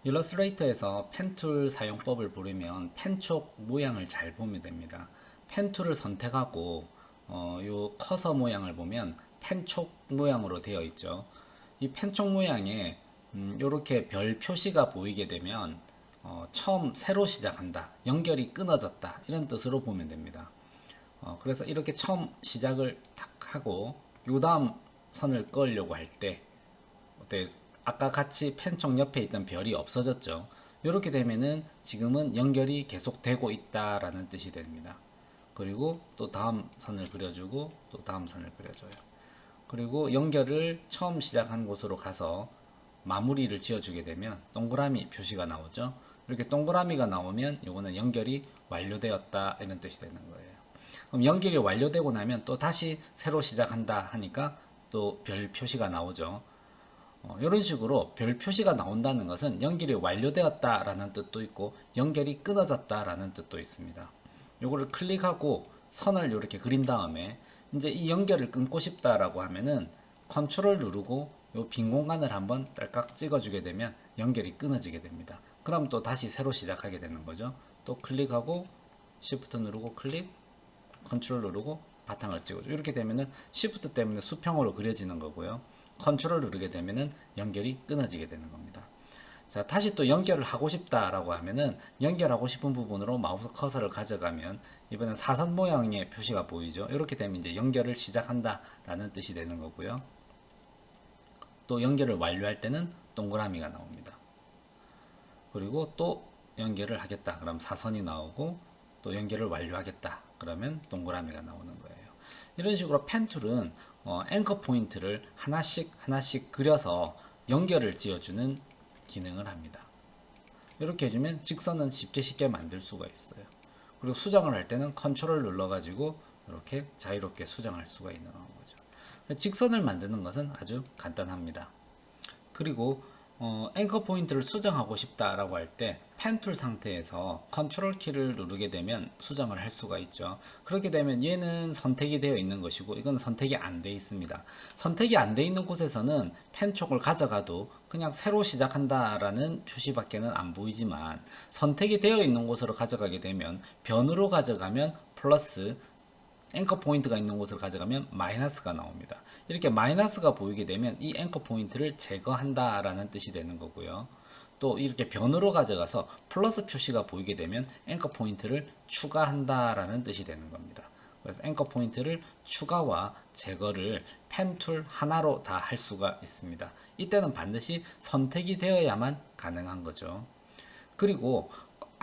일러스트레이터에서 펜툴 사용법을 보려면 펜촉 모양을 잘 보면 됩니다. 펜툴을 선택하고 요 커서 모양을 보면 펜촉 모양으로 되어 있죠. 이 펜촉 모양에 이렇게 별 표시가 보이게 되면 처음 새로 시작한다, 연결이 끊어졌다 이런 뜻으로 보면 됩니다. 그래서 이렇게 처음 시작을 탁 하고 요 다음 선을 그으려고 할 때 아까 같이 펜촉 옆에 있던 별이 없어졌죠. 이렇게 되면은 지금은 연결이 계속되고 있다라는 뜻이 됩니다. 그리고 또 다음 선을 그려주고 또 다음 선을 그려줘요. 그리고 연결을 처음 시작한 곳으로 가서 마무리를 지어주게 되면 동그라미 표시가 나오죠. 이렇게 동그라미가 나오면 이거는 연결이 완료되었다 이런 뜻이 되는 거예요. 그럼 연결이 완료되고 나면 또 다시 새로 시작한다 하니까 또 별 표시가 나오죠. 이런 식으로 별 표시가 나온다는 것은 연결이 완료되었다라는 뜻도 있고 연결이 끊어졌다라는 뜻도 있습니다. 요거를 클릭하고 선을 이렇게 그린 다음에 이제 이 연결을 끊고 싶다라고 하면은 컨트롤 누르고 요 빈 공간을 한번 딸깍 찍어주게 되면 연결이 끊어지게 됩니다. 그럼 또 다시 새로 시작하게 되는 거죠. 또 클릭하고 Shift 누르고 클릭, 컨트롤 누르고 바탕을 찍어줘. 이렇게 되면은 Shift 때문에 수평으로 그려지는 거고요. 컨트롤 누르게 되면은 연결이 끊어지게 되는 겁니다. 자, 다시 또 연결을 하고 싶다라고 하면은 연결하고 싶은 부분으로 마우스 커서를 가져가면 이번엔 사선 모양의 표시가 보이죠. 이렇게 되면 이제 연결을 시작한다라는 뜻이 되는 거고요. 또 연결을 완료할 때는 동그라미가 나옵니다. 그리고 또 연결을 하겠다. 그럼 사선이 나오고 또 연결을 완료하겠다. 그러면 동그라미가 나오는 거예요. 이런 식으로 펜툴은 앵커 포인트를 하나씩 그려서 연결을 지어주는 기능을 합니다. 이렇게 해주면 직선은 쉽게 만들 수가 있어요. 그리고 수정을 할 때는 컨트롤 눌러가지고 이렇게 자유롭게 수정할 수가 있는 거죠. 직선을 만드는 것은 아주 간단합니다. 그리고 앵커 포인트를 수정하고 싶다라고 할 때 펜툴 상태에서 컨트롤 키를 누르게 되면 수정을 할 수가 있죠. 그렇게 되면 얘는 선택이 되어 있는 것이고 이건 선택이 안 되어 있습니다. 선택이 안 되어 있는 곳에서는 펜촉을 가져가도 그냥 새로 시작한다라는 표시밖에는 안 보이지만 선택이 되어 있는 곳으로 가져가게 되면 변으로 가져가면 플러스, 앵커 포인트가 있는 곳을 가져가면 마이너스가 나옵니다. 이렇게 마이너스가 보이게 되면 이 앵커 포인트를 제거한다 라는 뜻이 되는 거고요. 또 이렇게 변으로 가져가서 플러스 표시가 보이게 되면 앵커 포인트를 추가한다 라는 뜻이 되는 겁니다. 그래서 앵커 포인트를 추가와 제거를 펜툴 하나로 다 할 수가 있습니다. 이때는 반드시 선택이 되어야만 가능한 거죠. 그리고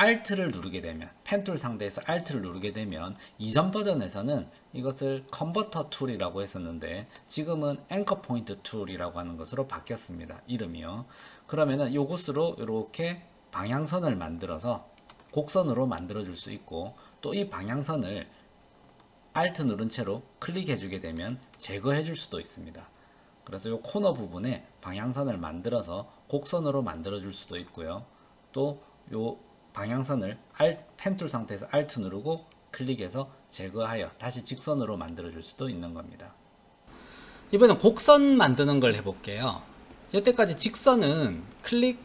Alt를 누르게 되면, 펜툴 상대에서 Alt를 누르게 되면 이전 버전에서는 이것을 컨버터 툴이라고 했었는데 지금은 앵커 포인트 툴이라고 하는 것으로 바뀌었습니다. 이름이요. 그러면은 이곳으로 이렇게 방향선을 만들어서 곡선으로 만들어 줄 수 있고 또 이 방향선을 Alt 누른 채로 클릭해 주게 되면 제거해 줄 수도 있습니다. 그래서 이 코너 부분에 방향선을 만들어서 곡선으로 만들어 줄 수도 있고요. 또 요 방향선을 펜툴 상태에서 Alt 누르고 클릭해서 제거하여 다시 직선으로 만들어 줄 수도 있는 겁니다. 이번엔 곡선 만드는 걸 해볼게요. 여태까지 직선은 클릭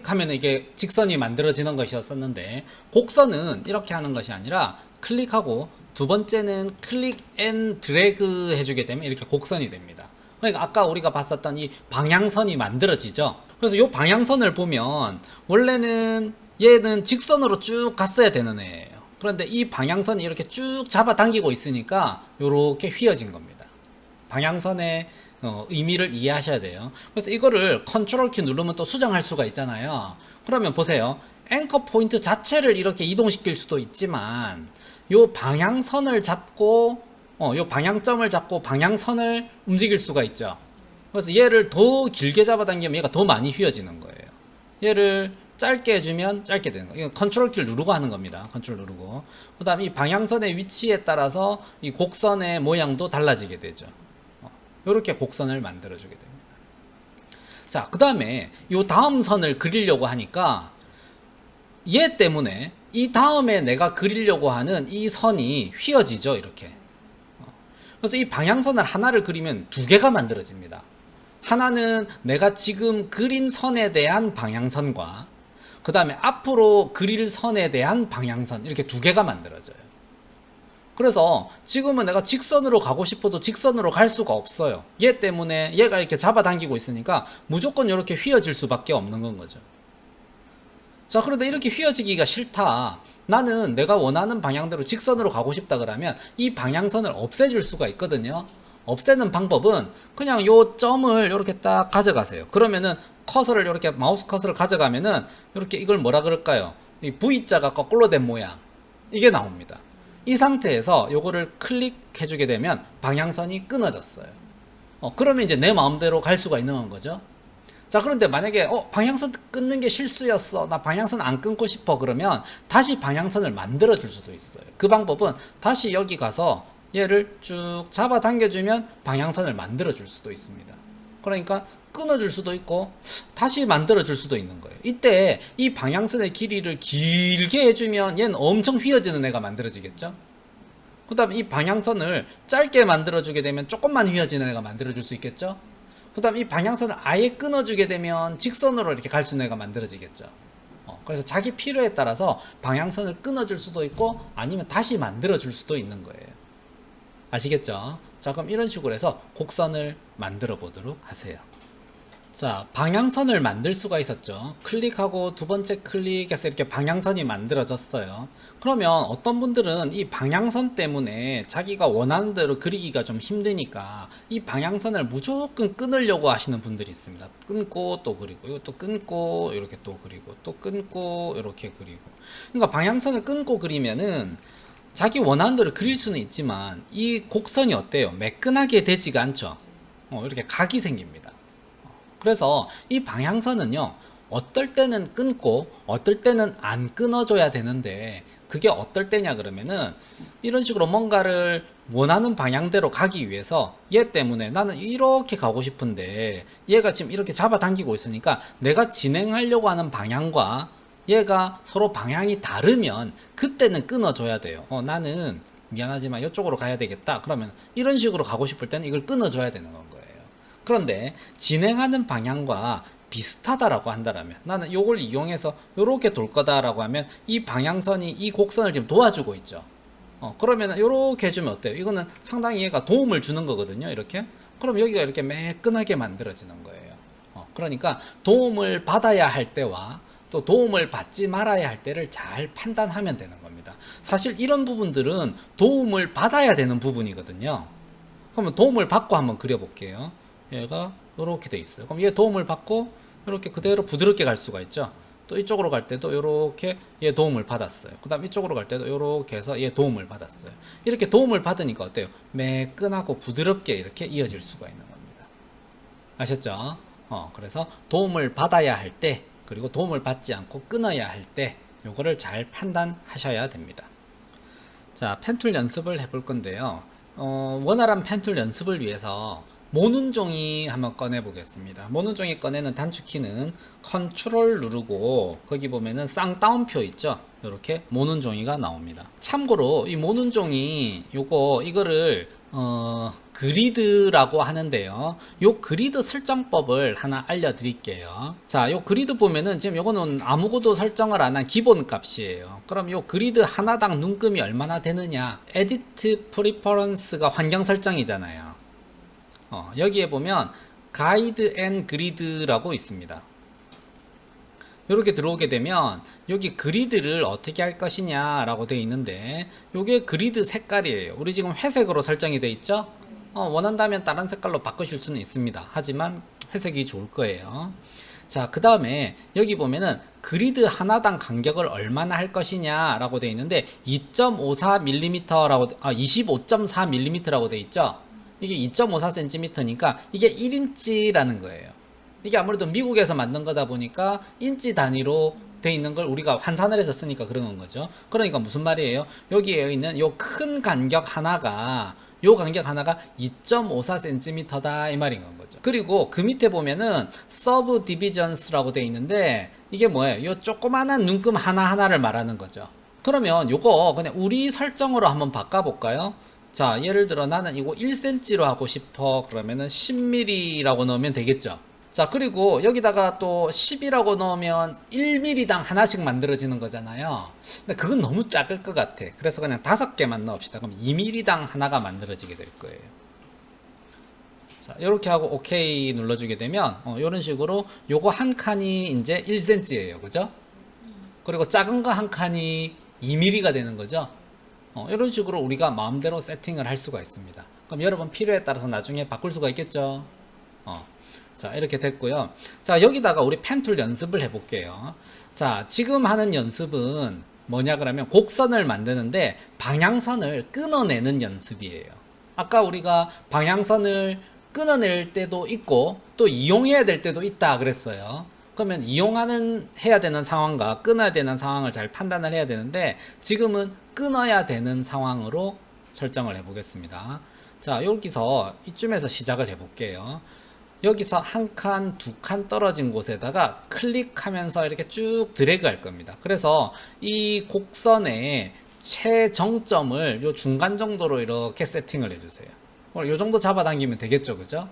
하면 이게 직선이 만들어지는 것이었었는데 곡선은 이렇게 하는 것이 아니라 클릭하고 두 번째는 클릭 앤 드래그 해주게 되면 이렇게 곡선이 됩니다. 그러니까 아까 우리가 봤었던 이 방향선이 만들어지죠. 그래서 이 방향선을 보면 원래는 얘는 직선으로 쭉 갔어야 되는 애예요. 그런데 이 방향선이 이렇게 쭉 잡아당기고 있으니까 이렇게 휘어진 겁니다. 방향선의 의미를 이해하셔야 돼요. 그래서 이거를 컨트롤 키 누르면 또 수정할 수가 있잖아요. 그러면 보세요. 앵커 포인트 자체를 이렇게 이동시킬 수도 있지만 이 방향선을 잡고 요 방향점을 잡고 방향선을 움직일 수가 있죠. 그래서 얘를 더 길게 잡아당기면 얘가 더 많이 휘어지는 거예요. 얘를 짧게 해주면 짧게 되는 거예요. 컨트롤 키를 누르고 하는 겁니다. 컨트롤 누르고. 그 다음에 이 방향선의 위치에 따라서 이 곡선의 모양도 달라지게 되죠. 이렇게 곡선을 만들어주게 됩니다. 자, 그 다음에 요 다음 선을 그리려고 하니까 얘 때문에 이 다음에 내가 그리려고 하는 이 선이 휘어지죠. 이렇게. 그래서 이 방향선을 하나를 그리면 두 개가 만들어집니다. 하나는 내가 지금 그린 선에 대한 방향선과 그 다음에 앞으로 그릴 선에 대한 방향선, 이렇게 두 개가 만들어져요. 그래서 지금은 내가 직선으로 가고 싶어도 직선으로 갈 수가 없어요. 얘 때문에 얘가 이렇게 잡아당기고 있으니까 무조건 이렇게 휘어질 수밖에 없는 건 거죠. 자, 그런데 이렇게 휘어지기가 싫다. 나는 내가 원하는 방향대로 직선으로 가고 싶다 그러면 이 방향선을 없애줄 수가 있거든요. 없애는 방법은 그냥 요 점을 이렇게 딱 가져가세요. 그러면은 커서를 이렇게 마우스 커서를 가져가면은 이렇게 이걸 뭐라 그럴까요? 이 V자가 거꾸로 된 모양, 이게 나옵니다. 이 상태에서 요거를 클릭해 주게 되면 방향선이 끊어졌어요. 그러면 이제 내 마음대로 갈 수가 있는 거죠. 자, 그런데 만약에 방향선 끊는 게 실수였어, 나 방향선 안 끊고 싶어, 그러면 다시 방향선을 만들어 줄 수도 있어요. 그 방법은 다시 여기 가서 얘를 쭉 잡아 당겨주면 방향선을 만들어 줄 수도 있습니다. 그러니까 끊어줄 수도 있고 다시 만들어 줄 수도 있는 거예요. 이때 이 방향선의 길이를 길게 해주면 얘는 엄청 휘어지는 애가 만들어지겠죠. 그 다음에 이 방향선을 짧게 만들어 주게 되면 조금만 휘어지는 애가 만들어 줄 수 있겠죠. 그 다음에 이 방향선을 아예 끊어주게 되면 직선으로 이렇게 갈 수 있는 애가 만들어지겠죠. 그래서 자기 필요에 따라서 방향선을 끊어줄 수도 있고 아니면 다시 만들어 줄 수도 있는 거예요. 아시겠죠? 자, 그럼 이런 식으로 해서 곡선을 만들어 보도록 하세요. 자, 방향선을 만들 수가 있었죠. 클릭하고 두 번째 클릭해서 이렇게 방향선이 만들어졌어요. 그러면 어떤 분들은 이 방향선 때문에 자기가 원하는 대로 그리기가 좀 힘드니까 이 방향선을 무조건 끊으려고 하시는 분들이 있습니다. 끊고 또 그리고, 이것도 끊고 이렇게 또 그리고, 또 끊고 이렇게 그리고. 그러니까 방향선을 끊고 그리면은 자기 원하는 대로 그릴 수는 있지만 이 곡선이 어때요? 매끈하게 되지가 않죠. 이렇게 각이 생깁니다. 그래서 이 방향선은요, 어떨 때는 끊고 어떨 때는 안 끊어줘야 되는데, 그게 어떨 때냐 그러면은 이런 식으로 뭔가를 원하는 방향대로 가기 위해서 얘 때문에 나는 이렇게 가고 싶은데 얘가 지금 이렇게 잡아당기고 있으니까 내가 진행하려고 하는 방향과 얘가 서로 방향이 다르면 그때는 끊어줘야 돼요. 나는 미안하지만 이쪽으로 가야 되겠다. 그러면 이런 식으로 가고 싶을 때는 이걸 끊어줘야 되는 거예요. 그런데 진행하는 방향과 비슷하다라고 한다면, 나는 이걸 이용해서 이렇게 돌 거다라고 하면 이 방향선이 이 곡선을 지금 도와주고 있죠. 그러면 이렇게 해주면 어때요? 이거는 상당히 얘가 도움을 주는 거거든요. 이렇게. 그럼 여기가 이렇게 매끈하게 만들어지는 거예요. 그러니까 도움을 받아야 할 때와 또 도움을 받지 말아야 할 때를 잘 판단하면 되는 겁니다. 사실 이런 부분들은 도움을 받아야 되는 부분이거든요. 그러면 도움을 받고 한번 그려볼게요. 얘가 이렇게 돼 있어요. 그럼 얘 도움을 받고 이렇게 그대로 부드럽게 갈 수가 있죠. 또 이쪽으로 갈 때도 이렇게 얘 도움을 받았어요. 그 다음 이쪽으로 갈 때도 이렇게 해서 얘 도움을 받았어요. 이렇게 도움을 받으니까 어때요? 매끈하고 부드럽게 이렇게 이어질 수가 있는 겁니다. 아셨죠? 그래서 도움을 받아야 할 때, 그리고 도움을 받지 않고 끊어야 할 때, 요거를 잘 판단하셔야 됩니다. 자, 펜툴 연습을 해볼 건데요. 원활한 펜툴 연습을 위해서 모눈 종이 한번 꺼내 보겠습니다. 모눈 종이 꺼내는 단축키는 컨트롤 누르고 거기 보면은 쌍따옴표 있죠. 이렇게 모눈 종이가 나옵니다. 참고로 이 모눈 종이 이거를 그리드라고 하는데요. 요 그리드 설정법을 하나 알려드릴게요. 자, 요 그리드 보면은 지금 요거는 아무것도 설정을 안 한 기본 값이에요. 그럼 요 그리드 하나당 눈금이 얼마나 되느냐? 에디트 프리퍼런스가 환경 설정이잖아요. 여기에 보면 가이드 앤 그리드라고 있습니다. 이렇게 들어오게 되면 여기 그리드를 어떻게 할 것이냐 라고 되어 있는데, 요게 그리드 색깔이에요. 우리 지금 회색으로 설정이 되어 있죠. 원한다면 다른 색깔로 바꾸실 수는 있습니다. 하지만 회색이 좋을 거예요. 자, 그 다음에 여기 보면은 그리드 하나당 간격을 얼마나 할 것이냐 라고 되어 있는데 2.54mm라고 25.4mm라고 되어 있죠. 이게 2.54cm니까 이게 1인치라는 거예요. 이게 아무래도 미국에서 만든 거다 보니까 인치 단위로 돼 있는 걸 우리가 환산을 해서 쓰니까 그런 거죠. 그러니까 무슨 말이에요? 여기에 있는 요 큰 간격 하나가 2.54cm다 이 말인 거죠. 그리고 그 밑에 보면은 subdivisions 돼 있는데 이게 뭐예요? 요 조그만한 눈금 하나하나를 말하는 거죠. 그러면 요거 그냥 우리 설정으로 한번 바꿔볼까요? 자, 예를 들어 나는 이거 1cm로 하고 싶어. 그러면은 10mm라고 넣으면 되겠죠. 자, 그리고 여기다가 또 10이라고 넣으면 1mm당 하나씩 만들어지는 거잖아요. 근데 그건 너무 작을 것 같아. 그래서 그냥 5개만 넣읍시다. 그럼 2mm당 하나가 만들어지게 될 거예요. 자, 이렇게 하고 OK 눌러주게 되면 이런 식으로 요거 한 칸이 이제 1cm예요. 그죠? 그리고 작은 거 한 칸이 2mm가 되는 거죠. 이런 식으로 우리가 마음대로 세팅을 할 수가 있습니다. 그럼 여러분 필요에 따라서 나중에 바꿀 수가 있겠죠. 자, 이렇게 됐고요. 자, 여기다가 우리 펜툴 연습을 해볼게요. 자, 지금 하는 연습은 뭐냐 그러면 곡선을 만드는데 방향선을 끊어내는 연습이에요. 아까 우리가 방향선을 끊어낼 때도 있고 또 이용해야 될 때도 있다 그랬어요. 그러면 해야 되는 상황과 끊어야 되는 상황을 잘 판단을 해야 되는데 지금은 끊어야 되는 상황으로 설정을 해 보겠습니다. 자, 여기서 이쯤에서 시작을 해 볼게요. 여기서 한 칸, 두 칸 떨어진 곳에다가 클릭하면서 이렇게 쭉 드래그 할 겁니다. 그래서 이 곡선의 최정점을 요 중간 정도로 이렇게 세팅을 해주세요. 요 정도 잡아당기면 되겠죠, 그죠?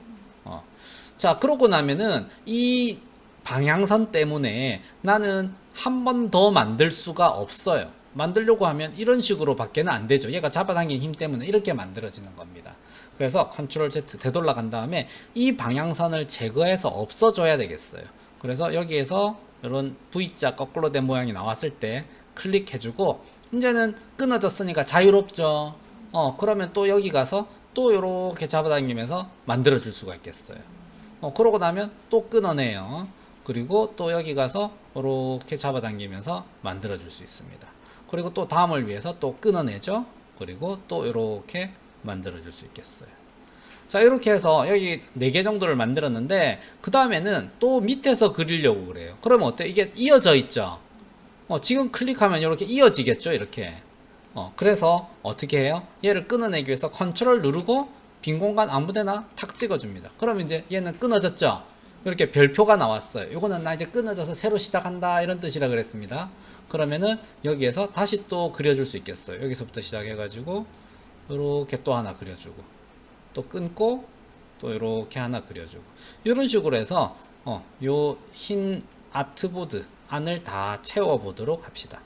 자, 그러고 나면은 이 방향선 때문에 나는 한 번 더 만들 수가 없어요. 만들려고 하면 이런 식으로 밖에는 안 되죠. 얘가 잡아당긴 힘 때문에 이렇게 만들어지는 겁니다. 그래서 컨트롤 Z 되돌아간 다음에 이 방향선을 제거해서 없어줘야 되겠어요. 그래서 여기에서 이런 V자 거꾸로 된 모양이 나왔을 때 클릭해주고 이제는 끊어졌으니까 자유롭죠. 그러면 또 여기 가서 또 이렇게 잡아당기면서 만들어줄 수가 있겠어요. 그러고 나면 또 끊어내요. 그리고 또 여기 가서 이렇게 잡아당기면서 만들어줄 수 있습니다. 그리고 또 다음을 위해서 또 끊어내죠. 그리고 또 이렇게 만들어줄 수 있겠어요. 자, 이렇게 해서 여기 4개 정도를 만들었는데 그 다음에는 또 밑에서 그리려고 그래요. 그러면 어때? 이게 이어져 있죠. 지금 클릭하면 이렇게 이어지겠죠. 이렇게. 그래서 어떻게 해요? 얘를 끊어내기 위해서 컨트롤 누르고 빈 공간 아무데나 탁 찍어줍니다. 그럼 이제 얘는 끊어졌죠. 이렇게 별표가 나왔어요. 이거는 나 이제 끊어져서 새로 시작한다 이런 뜻이라 그랬습니다. 그러면은 여기에서 다시 또 그려줄 수 있겠어요. 여기서부터 시작해가지고 이렇게 또 하나 그려주고 또 끊고 또 이렇게 하나 그려주고 이런 식으로 해서 요 흰 아트보드 안을 다 채워보도록 합시다.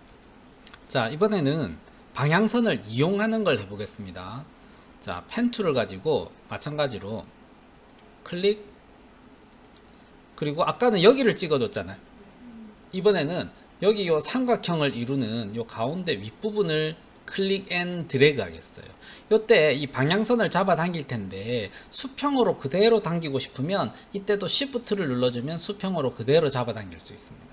자, 이번에는 방향선을 이용하는 걸 해보겠습니다. 자, 펜 툴을 가지고 마찬가지로 클릭, 그리고 아까는 여기를 찍어줬잖아요. 이번에는 여기 요 삼각형을 이루는 요 가운데 윗부분을 클릭 앤 드래그 하겠어요. 요때 이 방향선을 잡아 당길 텐데 수평으로 그대로 당기고 싶으면 이때도 Shift를 눌러주면 수평으로 그대로 잡아 당길 수 있습니다.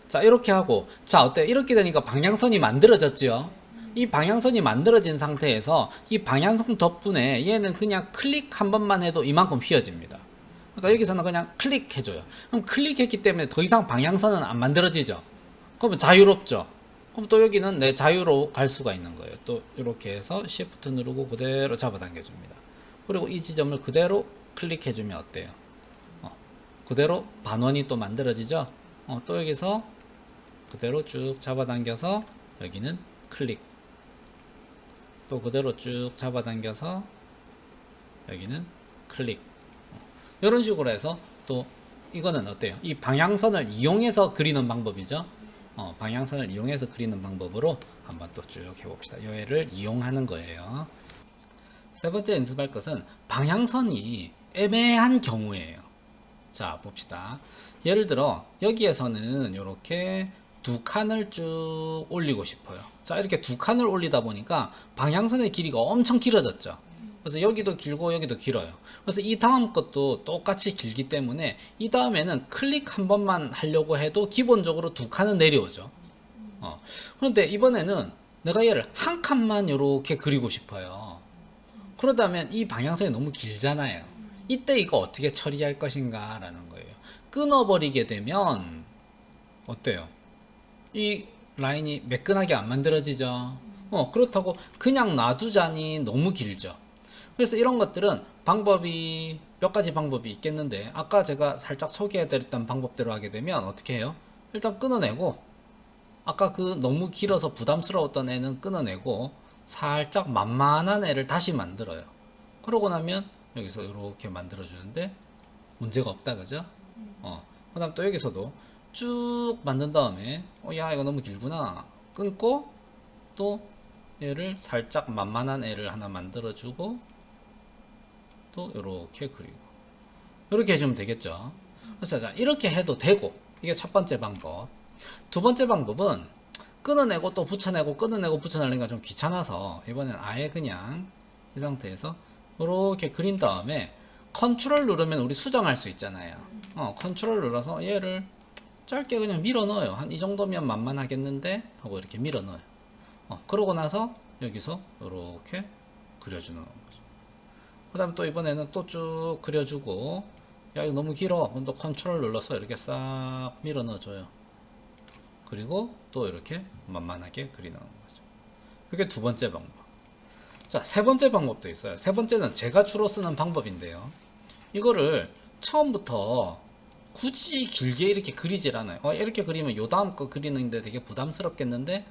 자, 이렇게 하고, 자, 어때? 이렇게 되니까 방향선이 만들어졌죠? 이 방향선이 만들어진 상태에서 이 방향선 덕분에 얘는 그냥 클릭 한 번만 해도 이만큼 휘어집니다. 그러니까 여기서는 그냥 클릭해줘요. 그럼 클릭했기 때문에 더 이상 방향선은 안 만들어지죠? 그러면 자유롭죠? 그럼 또 여기는 내 자유로 갈 수가 있는 거예요. 또 이렇게 해서 Shift 누르고 그대로 잡아당겨줍니다. 그리고 이 지점을 그대로 클릭해주면 어때요? 그대로 반원이 또 만들어지죠? 또 여기서 그대로 쭉 잡아당겨서 여기는 클릭, 또 그대로 쭉 잡아당겨서 여기는 클릭. 이런 식으로 해서 또 이거는 어때요? 이 방향선을 이용해서 그리는 방법이죠. 방향선을 이용해서 그리는 방법으로 한번 또 쭉 해봅시다. 얘를 이용하는 거예요. 세 번째 연습할 것은 방향선이 애매한 경우예요. 자, 봅시다. 예를 들어 여기에서는 이렇게 두 칸을 쭉 올리고 싶어요. 자, 이렇게 두 칸을 올리다 보니까 방향선의 길이가 엄청 길어졌죠. 그래서 여기도 길고 여기도 길어요. 그래서 이 다음 것도 똑같이 길기 때문에 이 다음에는 클릭 한 번만 하려고 해도 기본적으로 두 칸은 내려오죠. 그런데 이번에는 내가 얘를 한 칸만 이렇게 그리고 싶어요. 그러다면 이 방향선이 너무 길잖아요. 이때 이거 어떻게 처리할 것인가 라는 거예요. 끊어버리게 되면 어때요? 이 라인이 매끈하게 안 만들어지죠. 그렇다고 그냥 놔두자니 너무 길죠. 그래서 이런 것들은 방법이 몇 가지 방법이 있겠는데 아까 제가 살짝 소개해드렸던 방법대로 하게 되면 어떻게 해요? 일단 끊어내고 아까 그 너무 길어서 부담스러웠던 애는 끊어내고 살짝 만만한 애를 다시 만들어요. 그러고 나면 여기서 이렇게 만들어 주는데 문제가 없다, 그죠? 그다음 또 여기서도 쭉 만든 다음에 야 이거 너무 길구나 끊고 또 얘를 살짝 만만한 애를 하나 만들어 주고 또 이렇게 그리고 이렇게 해주면 되겠죠. 그래서 자 이렇게 해도 되고, 이게 첫 번째 방법. 두 번째 방법은 끊어내고 또 붙여내고 끊어내고 붙여내는 게 좀 귀찮아서 이번엔 아예 그냥 이 상태에서 이렇게 그린 다음에 컨트롤 누르면 우리 수정할 수 있잖아요. 컨트롤 눌러서 얘를 짧게 그냥 밀어 넣어요. 한 이 정도면 만만하겠는데 하고 이렇게 밀어 넣어요. 그러고 나서 여기서 이렇게 그려주는 거죠. 그 다음 또 이번에는 또 쭉 그려주고, 야 이거 너무 길어. 그럼 또 컨트롤 눌러서 이렇게 싹 밀어 넣어줘요. 그리고 또 이렇게 만만하게 그리는 거죠. 그게 두 번째 방법. 자, 세 번째 방법도 있어요. 세 번째는 제가 주로 쓰는 방법인데요. 이거를 처음부터 굳이 길게 이렇게 그리질 않아요. 이렇게 그리면 요 다음 거 그리는데 되게 부담스럽겠는데,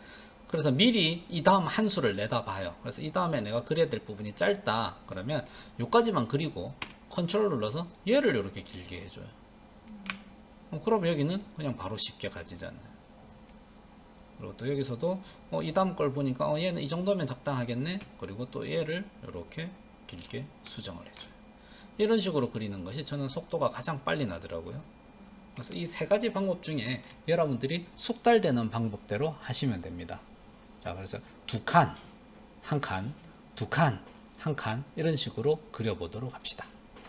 그래서 미리 이 다음 한 수를 내다 봐요. 그래서 이 다음에 내가 그려야 될 부분이 짧다 그러면 요까지만 그리고 컨트롤 눌러서 얘를 이렇게 길게 해줘요. 그럼 여기는 그냥 바로 쉽게 가지잖아요. 그리고 또 여기서도 이 다음 걸 보니까 얘는 이 정도면 적당하겠네. 그리고 또 얘를 이렇게 길게 수정을 해줘요. 이런 식으로 그리는 것이 저는 속도가 가장 빨리 나더라고요. 그래서 이 세 가지 방법 중에 여러분들이 숙달되는 방법대로 하시면 됩니다. 자, 그래서 두 칸, 한 칸, 두 칸, 한 칸 이런 식으로 그려보도록 합시다.